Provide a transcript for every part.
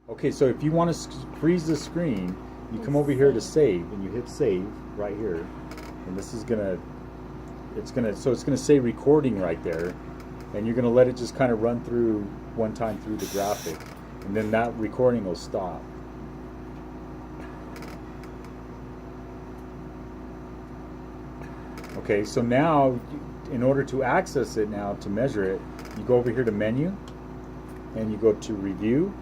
Okay, so if you want to freeze the screen, you come over here to save, and you hit save right here, and this is gonna, it's gonna say recording right there, and you're gonna let it just kind of run through one time through the graphic, and then that recording will stop. Okay, so now, in order to access it now, to measure it, you go over here to menu, and you go to review,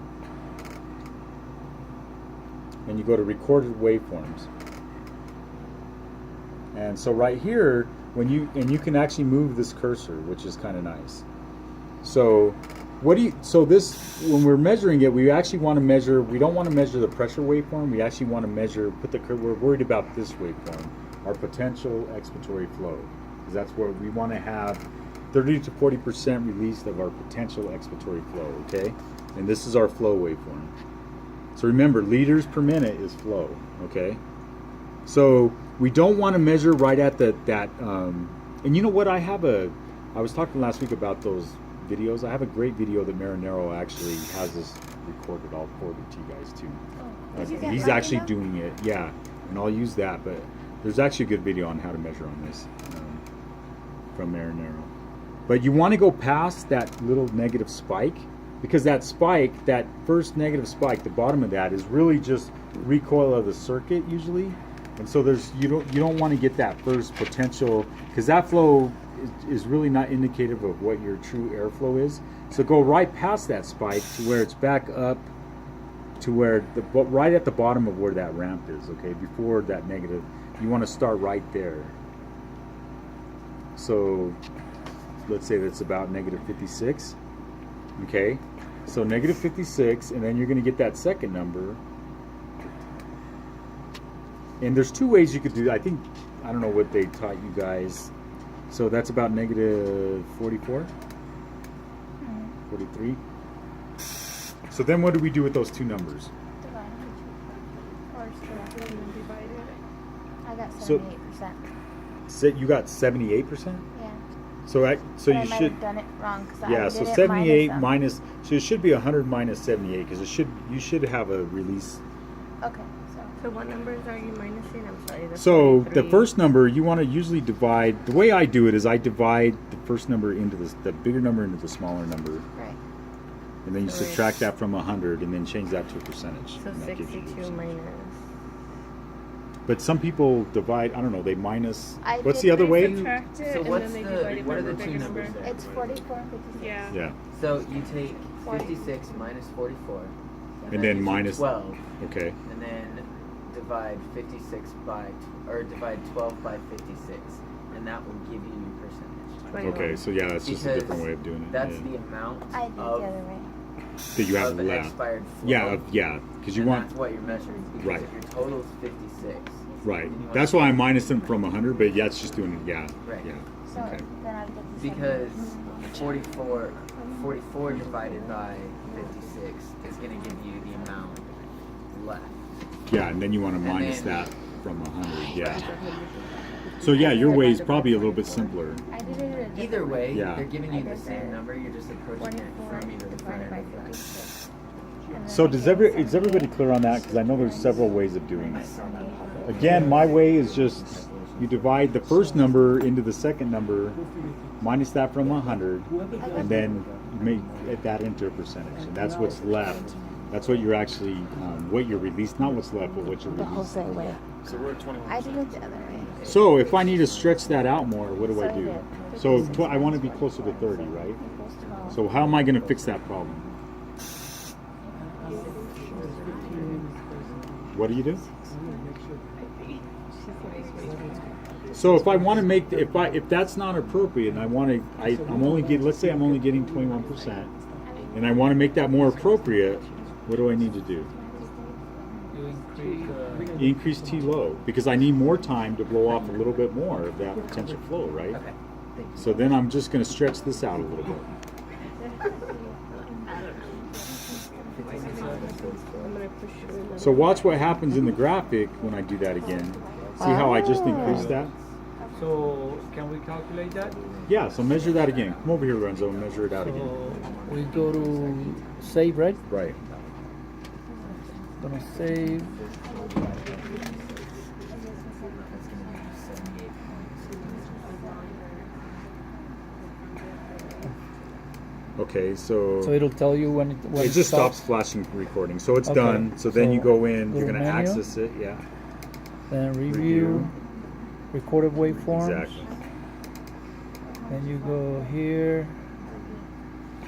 and you go to recorded waveforms. And so right here, when you can actually move this cursor, which is kind of nice. So this, when we're measuring it, we actually want to measure, we don't want to measure the pressure waveform, we actually want to measure, we're worried about this waveform, our potential expiratory flow. Because that's where we want to have 30 to 40% release of our potential expiratory flow, okay? And this is our flow waveform. So remember, liters per minute is flow, okay? So we don't want to measure right at and you know what, I was talking last week about those videos. I have a great video that Marinero actually has this recorded. I'll forward it to you guys too. He's actually doing it, yeah, and I'll use that, but there's actually a good video on how to measure on this from Marinero. But you want to go past that little negative spike, because that spike, that first negative spike, the bottom of that is really just recoil of the circuit usually, and so you don't want to get that first potential, because that flow is really not indicative of what your true airflow is. So go right past that spike to where it's back up to where right at the bottom of where that ramp is, okay, before that negative. You want to start right there. So let's say that's about negative 56. Okay, so negative 56, and then you're going to get that second number. And there's two ways you could do that. I don't know what they taught you guys. So that's about negative 44, 43. So then what do we do with those two numbers? I got 78%. So you got 78%? Yeah. So but you should have done it wrong, because yeah. So 78 minus. So it should be 100 minus 78, because you should have a release. Okay. So what numbers are you minusing? I'm sorry. So the first number you want to usually divide. The way I do it is I divide the first number into the bigger number into the smaller number. Right. And then you subtract that from 100, and then change that to a percentage. So 62 minus. But some people divide. I don't know. They minus. I What's did the other way? Subtract it, So and what's then they the- divide it what by are the the two bigger numbers number. there? It's 44 and 56. Yeah. Yeah. So you take 56 minus 44, And then you do minus 12, Okay. and then divide 56 divide 12 by 56, and that will give you your percentage. Okay. So yeah, that's just a Because different way of doing it. That's yeah. the amount I did the of, other way. that you have of left. expired flow. Yeah. Because you and want. that's what you're measuring. Because Right. if your total is 56, Right. then you want That's why I minus them from 100, but yeah, it's just doing it. Yeah. Right. Yeah. So Okay. then I get the because 78. 44 divided by 56 is going to give you the amount left. Yeah, and then you want to And minus then- that from 100. Yeah. So yeah, your way is probably a little bit simpler. I did it a different Either way, Yeah. they're giving you I the did same the number. You're just approaching it 44 from either the front divided or by the back. 56. And then So I is get everybody clear on that? Because I know there's several ways of doing it. Again, my way is just you divide the first number into the second number, minus that from 100, and then you make that into a percentage, and that's what's left. That's what you're actually, what you're released, not what's left, but what you're the released. Jose way. So we're at 21%. I did it the other way. So if I need to stretch that out more, what do I So I do? did. So I want to be closer to 30, right? Equals 12. So how am I going to fix that problem? What do you do? So if I want to make, if that's not appropriate, and I want to, I'm only getting, let's say I'm only getting 21%, and I want to make that more appropriate, what do I need to do? Increase T low, because I need more time to blow off a little bit more of that potential flow, right? Okay. Thank you. So then I'm just going to stretch this out a little bit. I'm gonna push you in the So watch what happens in the graphic when I do that again. See how I just increased that? So can we calculate that? Yeah, so measure that again. Come over here, Lorenzo, and measure it out again. So we go to save, right? Right. Gonna save. That's gonna give you 78 points. Okay, so So it'll tell you when it just stops flashing recording. So it's Okay, done. So then you so go in, you're little going to menu. access it. Yeah, Then review, Review. recorded waveforms. exactly. Then you go here.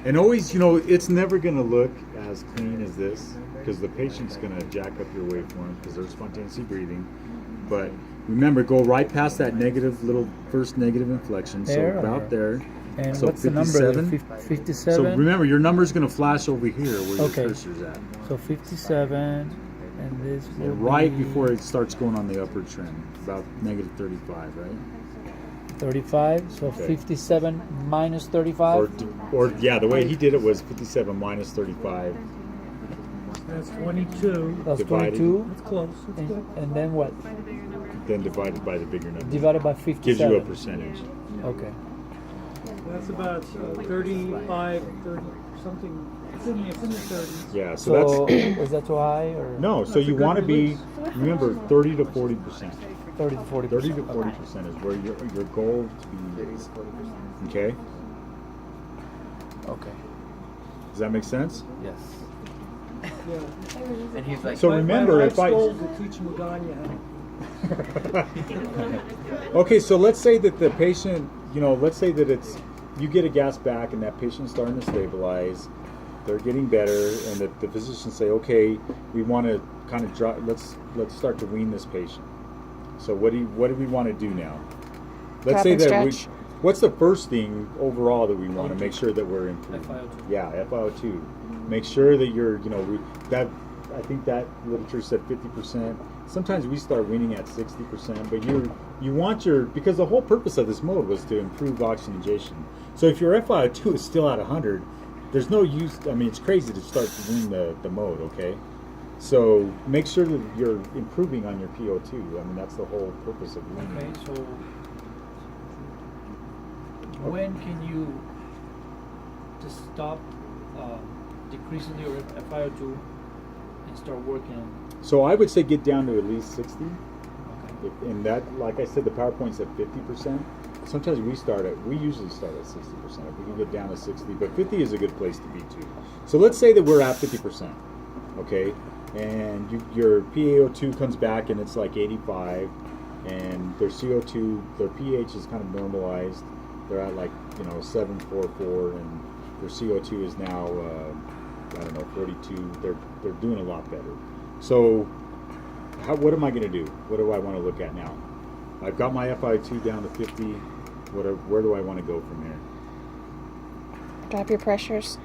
And always, it's never going to look as clean as this because the patient's going to jack up your waveform because they're spontaneously breathing. But remember, go right past that first negative inflection. There, so about or- there. And So what's the number? there? 57? 57. So remember, your number's going to flash over here where your Okay. cursor's at. So 57, and this will Right be before it starts going on the upward trend, about negative 35, right? 35. So Okay. 57 minus 35. Or yeah, the way he did it was 57 minus 35. That's 22. That's divided. 22. It's close. It's good. And then what? Then divided by the bigger number. Divided by 57. Gives you a percentage. Okay. That's about 35, 30 something. It's in the 30s. Yeah, so So that's is that too high or no. So That's a you good want to be, release. remember, 30 to 40%. 30 to 40? 30 to 40% is where your goal to be is. Okay, Okay. does that make sense? Yes. Yeah. And he's like, So remember, my if I goal is to teach Magana how. okay, so let's say that the patient, let's say that you get a gas back and that patient's starting to stabilize, they're getting better, and the physicians say, okay, we want to kind of drop, let's start to wean this patient. So what do we want to do now? Let's Drop say and that stretch. what's the first thing overall that we want to make sure that we're improving? FiO2. Yeah, FiO2. Make sure that you're, I think that literature said 50%. Sometimes we start weaning at 60%, but you want because the whole purpose of this mode was to improve oxygenation. So if your FiO2 is still at 100, there's no use. I mean, it's crazy to start to wean the mode. Okay, so make sure that you're improving on your PO2. I mean, that's the whole purpose of weaning. Okay. So when can you just stop decreasing your FiO2 and start working on? So I would say get down to at least 60. Okay. And that, like I said, the PowerPoint's at 50%. Sometimes we usually start at 60%. If we can get down to 60, but 50 is a good place to be too. So let's say that we're at 50%, okay? And your PaO2 comes back and it's like 85, and their CO2, their pH is kind of normalized. They're at like 744, and their CO2 is now 42. They're doing a lot better. So what am I going to do? What do I want to look at now? I've got my FiO2 down to 50. Where do I want to go from here? Drop your pressures.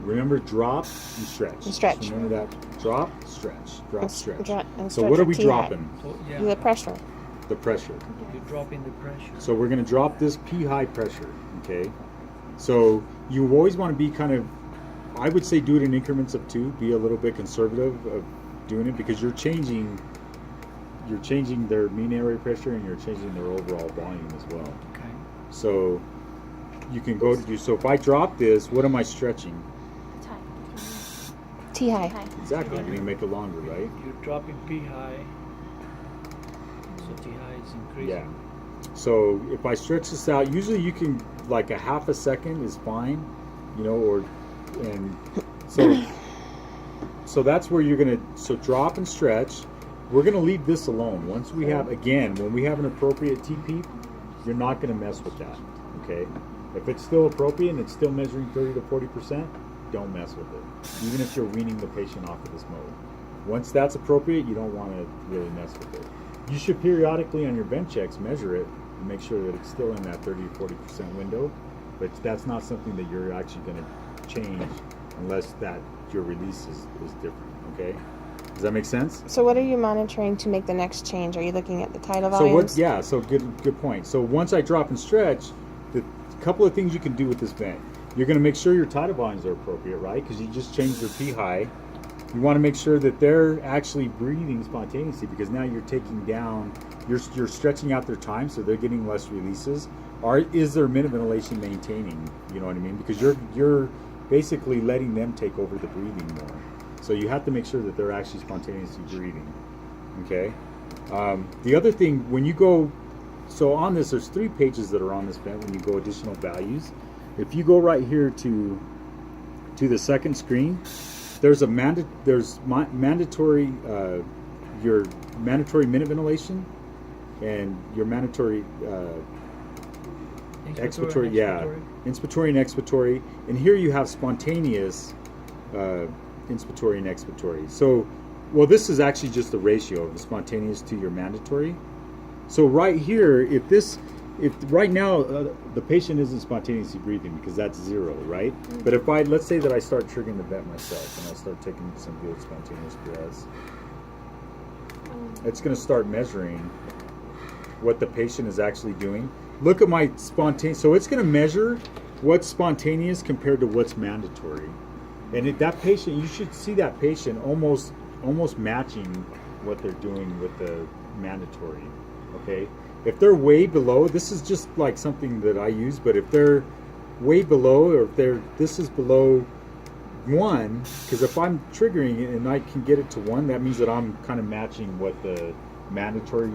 Remember, drop and stretch. And stretch. Just remember that. Drop, stretch. Drop, stretch. And So what are we stretch your dropping? So T-high. The pressure. The pressure. you're dropping the pressure. So we're going to drop this P high pressure, okay? So you always want to be kind of, I would say do it in increments of 2. Be a little bit conservative of doing it because you're changing their mean area pressure and you're changing their overall volume as well. Okay. So you can go to so if I drop this, what am I stretching? T-high. Exactly. I'm going to make it longer, right? You're dropping P high. So T high is increasing. Yeah. So if I stretch this out, usually you can like a half a second is fine, so that's where you're gonna drop and stretch. We're gonna leave this alone. Once we have when we have an appropriate TP, you're not gonna mess with that. Okay. If it's still appropriate and it's still measuring 30 to 40%, don't mess with it. Even if you're weaning the patient off of this mode. Once that's appropriate, you don't want to really mess with it. You should periodically on your vent checks measure it and make sure that it's still in that 30 to 40% window, but that's not something that you're actually going to change unless that your release is different, okay? Does that make sense? So what are you monitoring to make the next change? Are you looking at the tidal So volumes? so good point. So once I drop and stretch, the couple of things you can do with this vent. You're going to make sure your tidal volumes are appropriate, right? Because you just changed their P high. You want to make sure that they're actually breathing spontaneously because now you're taking down, you're stretching out their time so they're getting less releases. Or is their minute ventilation maintaining? You know what I mean? Because you're basically letting them take over the breathing more. So you have to make sure that they're actually spontaneously breathing. Okay. The other thing, when you go, so on this, there's 3 pages that are on this vent when you go additional values. If you go right here to the second screen, there's a mandatory your mandatory minute ventilation and your mandatory expiratory, inspiratory and expiratory, and here you have spontaneous inspiratory and expiratory. So, well, this is actually just the ratio of the spontaneous to your mandatory. So right here, if right now the patient isn't spontaneously breathing because that's 0, right? But if let's say that I start triggering the vent myself and I start taking some good spontaneous breaths, it's going to start measuring what the patient is actually doing. Look at my spontaneous. So it's going to measure what's spontaneous compared to what's mandatory. And that patient, you should see that patient almost matching what they're doing with the mandatory. Okay, if they're way below, this is just like something that I use, but if they're way below, or if this is below 1, because if I'm triggering it and I can get it to 1, that means that I'm kind of matching what the mandatory